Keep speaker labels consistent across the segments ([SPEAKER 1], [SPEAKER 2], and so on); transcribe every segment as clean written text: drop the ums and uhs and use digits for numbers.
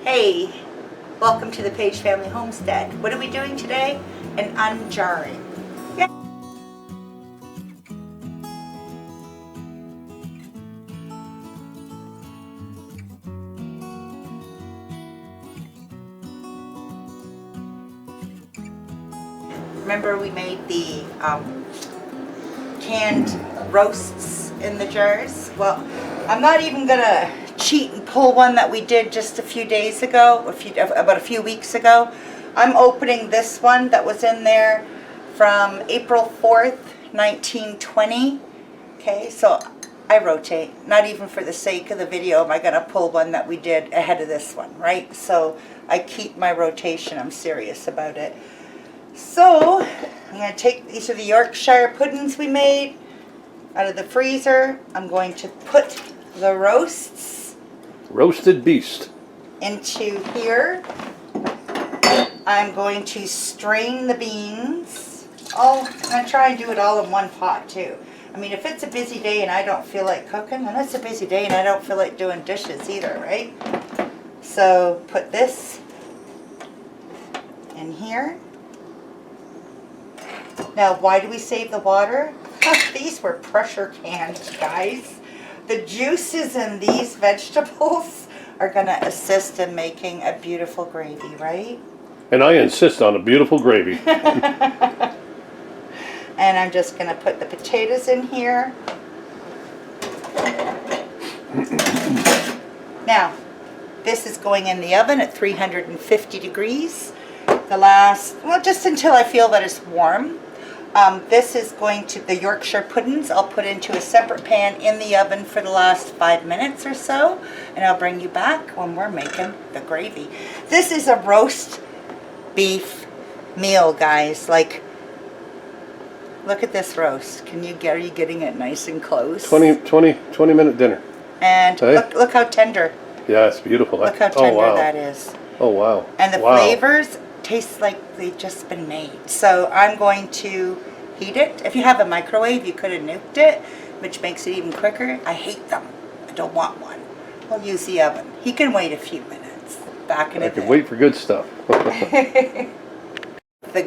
[SPEAKER 1] Hey, welcome to the Paige family homestead. What are we doing today? An unjarring. Yeah. Remember we made the canned roasts in the jars? Well, I'm not even gonna cheat and pull one that we did just a few days ago, about a few weeks ago. I'm opening this one that was in there from April 4th, 1920. Okay, so I rotate, not even for the sake of the video am I gonna pull one that we did ahead of this one, right? So I keep my rotation, I'm serious about it. So I'm going to take, these are the Yorkshire puddings we made out of the freezer. I'm going to put the roasts.
[SPEAKER 2] Roasted beast.
[SPEAKER 1] Into here. I'm going to strain the beans. Oh, I'm going to try and do it all in one pot too. I mean, if it's a busy day and I don't feel like cooking, then it's a busy day and I don't feel like doing dishes either, right? So put this in here. Now, why do we save the water? These were pressure canned, guys. The juices in these vegetables are going to assist in making a beautiful gravy, right?
[SPEAKER 2] And I insist on a beautiful gravy.
[SPEAKER 1] And I'm just going to put the potatoes in here. Now, this is going in the oven at 350 degrees. Just until I feel that it's warm. This is going to, the Yorkshire puddings, I'll put into a separate pan in the oven for the last 5 minutes or so. And I'll bring you back when we're making the gravy. This is a roast beef meal, guys. Like, look at this roast. Are you getting it nice and close?
[SPEAKER 2] 20-minute dinner.
[SPEAKER 1] And hey? Look how tender.
[SPEAKER 2] Yeah, it's beautiful.
[SPEAKER 1] Look how tender that is.
[SPEAKER 2] Oh, wow.
[SPEAKER 1] And the flavors taste like they've just been made. So I'm going to heat it. If you have a microwave, you could have nuked it, which makes it even quicker. I hate them. I don't want one. We'll use the oven. He can wait a few minutes. Back in a bit.
[SPEAKER 2] I can wait for good stuff.
[SPEAKER 1] The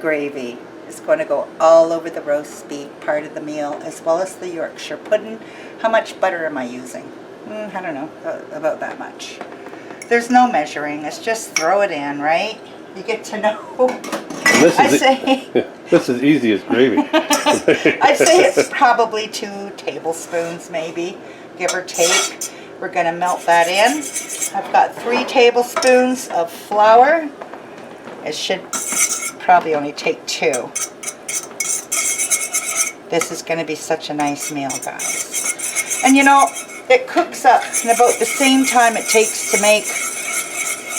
[SPEAKER 1] gravy is going to go all over the roast beef part of the meal, as well as the Yorkshire pudding. How much butter am I using? I don't know, about that much. There's no measuring. It's just throw it in, right? You get to know.
[SPEAKER 2] This is easy as gravy.
[SPEAKER 1] I'd say it's probably 2 tablespoons, maybe, give or take. We're going to melt that in. I've got 3 tablespoons of flour. It should probably only take 2. This is going to be such a nice meal, guys. And you know, it cooks up in about the same time it takes to make,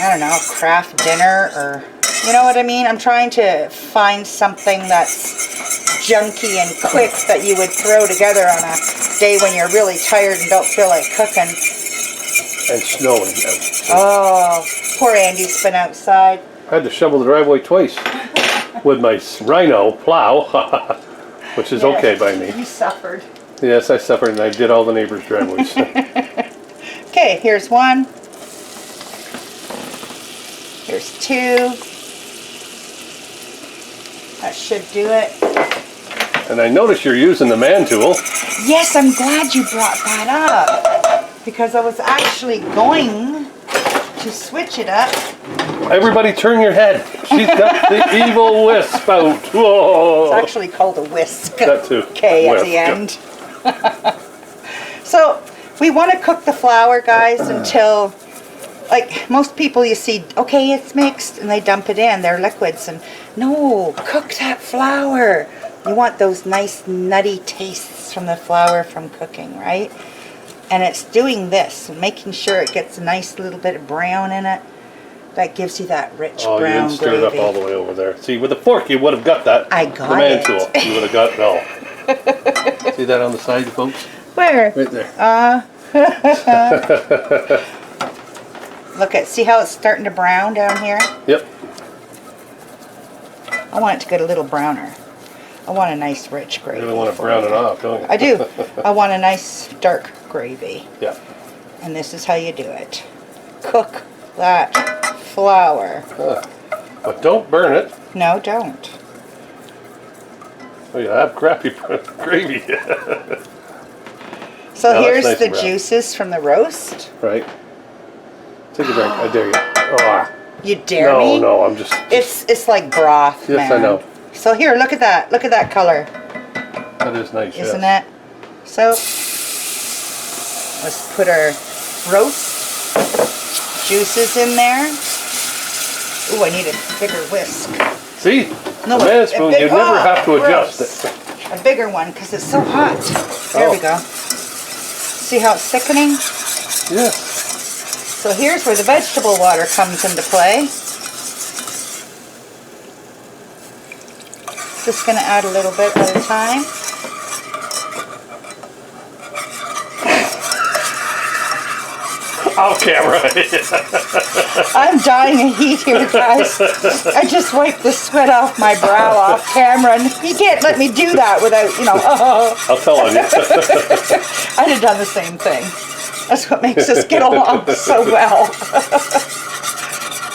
[SPEAKER 1] I don't know, craft dinner, or, you know what I mean? I'm trying to find something that's junky and quick that you would throw together on a day when you're really tired and don't feel like cooking.
[SPEAKER 2] And snowing.
[SPEAKER 1] Oh, poor Andy's been outside.
[SPEAKER 2] I had to shovel the driveway twice with my rhino plow, which is okay by me.
[SPEAKER 1] You suffered.
[SPEAKER 2] Yes, I suffered, and I did all the neighbors' driveways.
[SPEAKER 1] Okay, here's 1. Here's 2. That should do it.
[SPEAKER 2] And I notice you're using the man tool.
[SPEAKER 1] Yes, I'm glad you brought that up, because I was actually going to switch it up.
[SPEAKER 2] Everybody turn your head. She's got the evil wisp out. Whoa.
[SPEAKER 1] It's actually called a whisk.
[SPEAKER 2] That too.
[SPEAKER 1] K at the end. So we want to cook the flour, guys, until, like most people you see, okay, it's mixed, and they dump it in, they're liquids. And no, cook that flour. You want those nice nutty tastes from the flour from cooking, right? And it's doing this, making sure it gets a nice little bit of brown in it. That gives you that rich brown gravy. Oh, you didn't stir it up
[SPEAKER 2] all the way over there. See, with a fork you would have got that.
[SPEAKER 1] I got
[SPEAKER 2] the man tool. You would have got it all. See that on the side, folks?
[SPEAKER 1] Where?
[SPEAKER 2] Right there.
[SPEAKER 1] Look at, see how it's starting to brown down here?
[SPEAKER 2] Yep.
[SPEAKER 1] I want it to get a little browner. I want a nice rich gravy.
[SPEAKER 2] You really want to brown it off, don't you?
[SPEAKER 1] I do. I want a nice dark gravy.
[SPEAKER 2] Yeah.
[SPEAKER 1] And this is how you do it. Cook that flour.
[SPEAKER 2] But don't burn it.
[SPEAKER 1] No, don't.
[SPEAKER 2] Oh, you have crappy gravy.
[SPEAKER 1] So
[SPEAKER 2] Now that's
[SPEAKER 1] here's
[SPEAKER 2] nice
[SPEAKER 1] the
[SPEAKER 2] and brown.
[SPEAKER 1] juices from the roast.
[SPEAKER 2] Right. Take a drink. I dare you. Oh,
[SPEAKER 1] You dare me?
[SPEAKER 2] no, I'm just.
[SPEAKER 1] It's like broth,
[SPEAKER 2] Yes,
[SPEAKER 1] man.
[SPEAKER 2] I know.
[SPEAKER 1] So here, look at that. Look at that color.
[SPEAKER 2] That is nice.
[SPEAKER 1] Isn't
[SPEAKER 2] yes.
[SPEAKER 1] it? So let's put our roast juices in there. Ooh, I need a bigger whisk.
[SPEAKER 2] See?
[SPEAKER 1] No,
[SPEAKER 2] the man spoon, you never have to adjust
[SPEAKER 1] gross.
[SPEAKER 2] it.
[SPEAKER 1] A bigger one because it's so hot. There we
[SPEAKER 2] Oh.
[SPEAKER 1] go. See how it's thickening?
[SPEAKER 2] Yeah.
[SPEAKER 1] So here's where the vegetable water comes into play. Just going to add a little bit at a time.
[SPEAKER 2] Off camera.
[SPEAKER 1] I'm dying of heat here, guys. I just wiped the sweat off my brow off camera, and you can't let me do that without, you know,
[SPEAKER 2] I'll tell on you.
[SPEAKER 1] I'd have done the same thing. That's what makes us get along so well.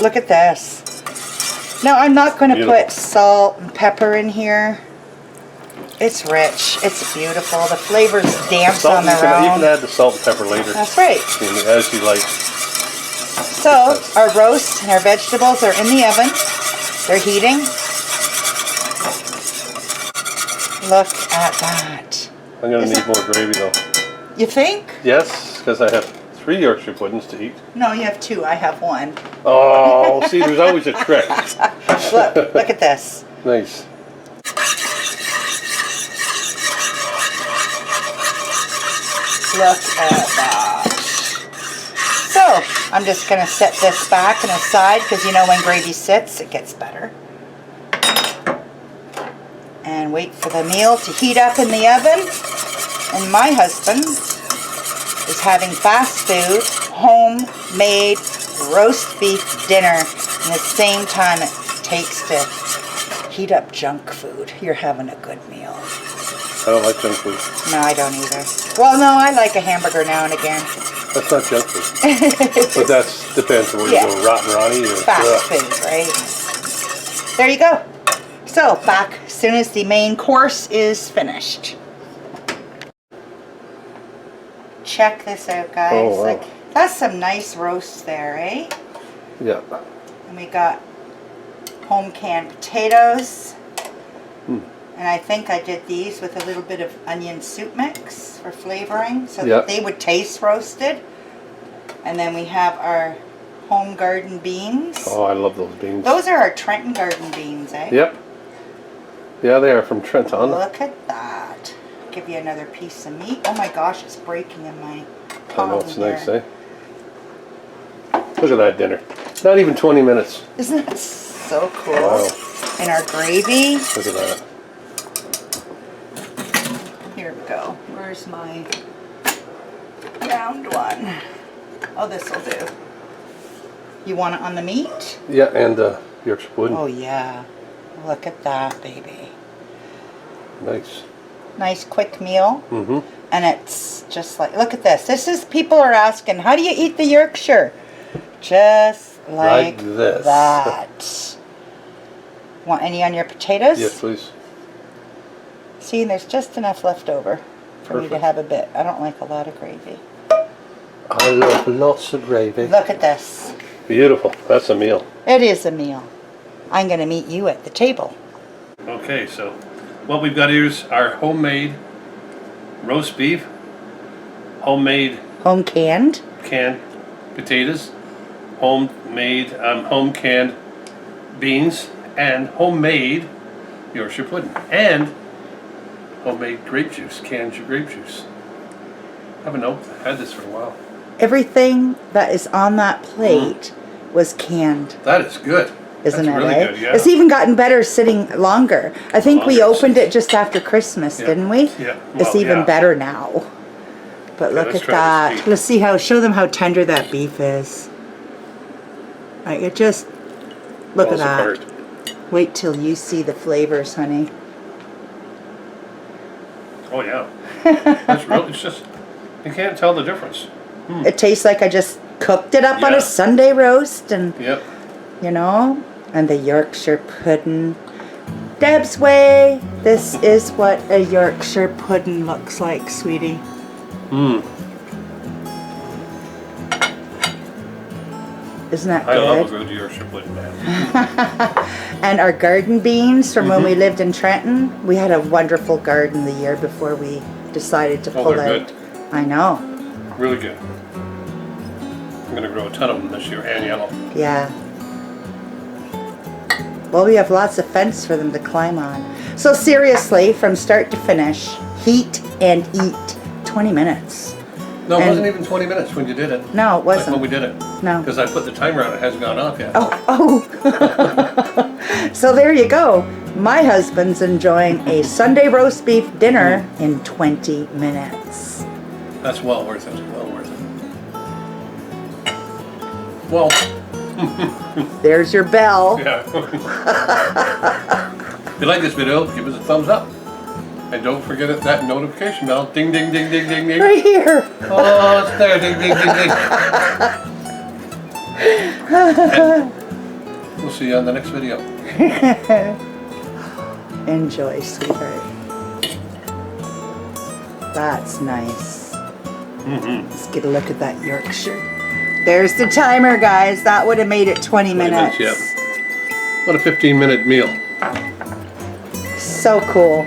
[SPEAKER 1] Look at this. Now, I'm not going to
[SPEAKER 2] Beautiful.
[SPEAKER 1] put salt and pepper in here. It's rich. It's beautiful. The flavors dance
[SPEAKER 2] Salt,
[SPEAKER 1] on
[SPEAKER 2] you
[SPEAKER 1] their
[SPEAKER 2] can
[SPEAKER 1] own.
[SPEAKER 2] add the salt and pepper later.
[SPEAKER 1] That's right.
[SPEAKER 2] As you like.
[SPEAKER 1] So, our roast and our vegetables are in the oven. They're heating. Look at that.
[SPEAKER 2] I'm going to
[SPEAKER 1] Is
[SPEAKER 2] need more gravy though.
[SPEAKER 1] You think?
[SPEAKER 2] Yes, because I have 3 Yorkshire puddings to eat.
[SPEAKER 1] No, you have 2. I have 1.
[SPEAKER 2] Oh, see, there's always a trick.
[SPEAKER 1] Look at this.
[SPEAKER 2] Nice.
[SPEAKER 1] Look at that. So, I'm just going to set this back and aside because you know when gravy sits, it gets better. And wait for the meal to heat up in the oven. And my husband is having fast food, homemade roast beef dinner in the same time it takes to heat up junk food. You're having a good meal.
[SPEAKER 2] I don't like junk food.
[SPEAKER 1] No, I don't either. Well, no, I like a hamburger now and again.
[SPEAKER 2] That's not junk food. But that depends on where
[SPEAKER 1] Yeah.
[SPEAKER 2] you go, rotten Ronnie or
[SPEAKER 1] Fast food, right? There you go. So, back as soon as the main course is finished. Check this out, guys.
[SPEAKER 2] Oh, wow.
[SPEAKER 1] Like, that's some nice roast there, eh?
[SPEAKER 2] Yeah.
[SPEAKER 1] And we got home canned potatoes. And I think I did these with a little bit of onion soup mix for flavoring so that they would taste roasted. And then we have our home garden beans.
[SPEAKER 2] Oh, I love those beans.
[SPEAKER 1] Those are our Trenton garden beans, eh?
[SPEAKER 2] Yep. Yeah, they are from Trenton.
[SPEAKER 1] Look at that. Give you another piece of meat. Oh my gosh, it's breaking in my
[SPEAKER 2] I
[SPEAKER 1] palm
[SPEAKER 2] know, it's nice,
[SPEAKER 1] here.
[SPEAKER 2] eh? Look at that dinner. Not even 20 minutes.
[SPEAKER 1] Isn't that so cool?
[SPEAKER 2] Wow.
[SPEAKER 1] And our gravy.
[SPEAKER 2] Look at that.
[SPEAKER 1] Here we go. Where's my round one? Oh, this will do. You want it on the meat?
[SPEAKER 2] Yeah, and Yorkshire pudding.
[SPEAKER 1] Oh yeah. Look at that, baby.
[SPEAKER 2] Nice.
[SPEAKER 1] Nice quick meal.
[SPEAKER 2] Mm-hmm.
[SPEAKER 1] And it's just like, look at this. This is, people are asking, how do you eat the Yorkshire? Just like
[SPEAKER 2] this.
[SPEAKER 1] that. Want any on your potatoes?
[SPEAKER 2] Yes, please.
[SPEAKER 1] See, there's just enough left over for me to
[SPEAKER 2] Perfect.
[SPEAKER 1] have a bit. I don't like a lot of gravy.
[SPEAKER 2] I love lots of gravy.
[SPEAKER 1] Look at this.
[SPEAKER 2] Beautiful. That's a meal.
[SPEAKER 1] It is a meal. I'm going to meet you at the table.
[SPEAKER 2] Okay, so what we've got here is our homemade roast beef, homemade
[SPEAKER 1] Home canned.
[SPEAKER 2] canned potatoes, homemade home canned beans, and homemade Yorkshire pudding, and homemade grape juice, canned grape juice. I haven't had this for a while.
[SPEAKER 1] Everything that is on that plate was canned.
[SPEAKER 2] That is good.
[SPEAKER 1] Isn't
[SPEAKER 2] That's
[SPEAKER 1] it,
[SPEAKER 2] really
[SPEAKER 1] eh?
[SPEAKER 2] good, yeah.
[SPEAKER 1] It's even gotten better sitting longer. I think we
[SPEAKER 2] Longer,
[SPEAKER 1] opened it just after Christmas,
[SPEAKER 2] Yeah.
[SPEAKER 1] didn't we?
[SPEAKER 2] Yeah.
[SPEAKER 1] It's
[SPEAKER 2] Well,
[SPEAKER 1] even
[SPEAKER 2] yeah.
[SPEAKER 1] better now. But
[SPEAKER 2] Okay,
[SPEAKER 1] look
[SPEAKER 2] let's
[SPEAKER 1] at
[SPEAKER 2] try this
[SPEAKER 1] that.
[SPEAKER 2] beef.
[SPEAKER 1] Let's see show them how tender that beef is. Like it just, look at
[SPEAKER 2] Falls
[SPEAKER 1] that.
[SPEAKER 2] apart.
[SPEAKER 1] Wait till you see the flavors, honey.
[SPEAKER 2] Oh yeah. That's real. It's just, you can't tell the difference.
[SPEAKER 1] It tastes like I just cooked it up on
[SPEAKER 2] Yeah.
[SPEAKER 1] a Sunday roast and
[SPEAKER 2] Yep.
[SPEAKER 1] you know? And the Yorkshire pudding. Deb's way. This is what a Yorkshire pudding looks like, sweetie.
[SPEAKER 2] Mmm.
[SPEAKER 1] Isn't that
[SPEAKER 2] I love a
[SPEAKER 1] good?
[SPEAKER 2] good Yorkshire pudding, man.
[SPEAKER 1] And our garden beans from when we lived in Trenton. We had a wonderful garden the year before we decided to
[SPEAKER 2] Oh,
[SPEAKER 1] pull
[SPEAKER 2] they're
[SPEAKER 1] out.
[SPEAKER 2] good.
[SPEAKER 1] I know.
[SPEAKER 2] Really good. I'm going to grow a ton of them this year, and yellow.
[SPEAKER 1] Yeah. Well, we have lots of fence for them to climb on. So seriously, from start to finish, heat and eat. 20 minutes.
[SPEAKER 2] No, it
[SPEAKER 1] And-
[SPEAKER 2] wasn't even 20 minutes when you did it.
[SPEAKER 1] No, it
[SPEAKER 2] Like
[SPEAKER 1] wasn't.
[SPEAKER 2] when we did it.
[SPEAKER 1] No.
[SPEAKER 2] Because I put the timer on, it hasn't gone off yet.
[SPEAKER 1] Oh. So there you go. My husband's enjoying a Sunday roast beef dinner in 20 minutes.
[SPEAKER 2] That's well worth it. Well worth it. Well,
[SPEAKER 1] There's your bell.
[SPEAKER 2] yeah. If you like this video, give us a thumbs up. And don't forget that notification bell. Ding, ding, ding, ding, ding, ding.
[SPEAKER 1] Right here.
[SPEAKER 2] Oh, it's there. Ding, ding, ding, ding. And we'll see you on the next video.
[SPEAKER 1] Enjoy, sweetheart. That's nice. Let's get a look at that Yorkshire. There's the timer, guys. That would have made it 20 minutes.
[SPEAKER 2] Yep. What a 15-minute meal.
[SPEAKER 1] So cool.